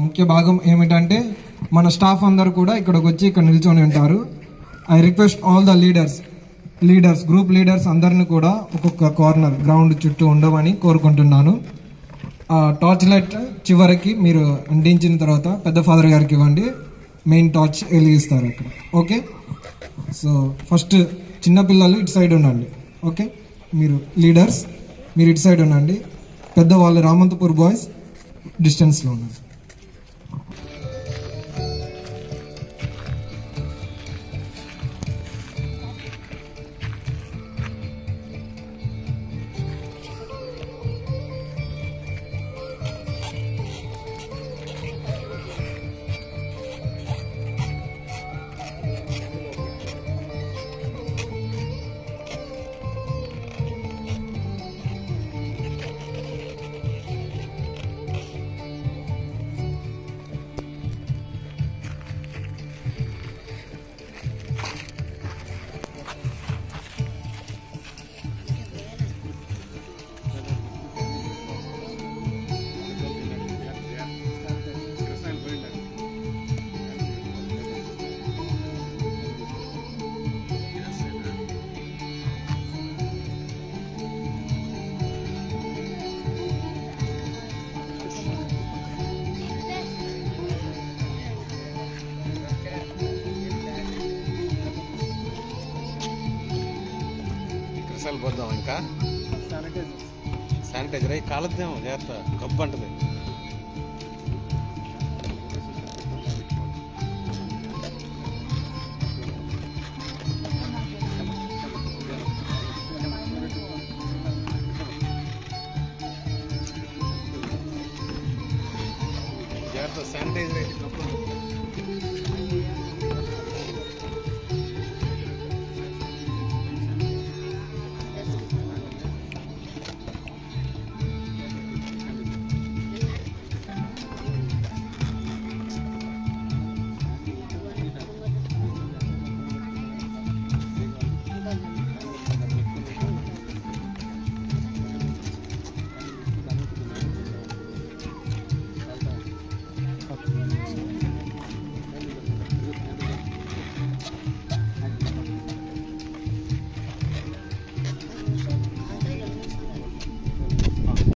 ముఖ్య భాగం ఏమిటంటే మన స్టాఫ్ అందరూ కూడా ఇక్కడికి వచ్చి ఇక్కడ నిల్చొని ఉంటారు. I request all the leaders group leaders అందరిని కూడా ఒక్కొక్క కార్నర్ గ్రౌండ్ చుట్టూ ఉండమని కోరుకుంటున్నాను. టార్చ్ లైట్ చివరికి మీరు అందించిన తర్వాత పెద్ద ఫాదర్ గారికి ఇవ్వండి, మెయిన్ టార్చ్ వెలిగిస్తారు అక్కడ. ఓకే, సో ఫస్ట్ చిన్నపిల్లలు ఇటు సైడ్ ఉండండి. ఓకే, మీరు లీడర్స్ మీరు ఇటు సైడ్ ఉండండి, పెద్దవాళ్ళు రామంతపూర్ బాయ్స్ డిస్టెన్స్లో ఉన్నారు. పోద్దాం ఇంకా శానిటైజర్ అయ్యి కాలద్దేమో జాగ్రత్త, కబ్బు అంటది. జాగ్రత్త, శానిటైజర్ అయితే కబ్బు అంటది.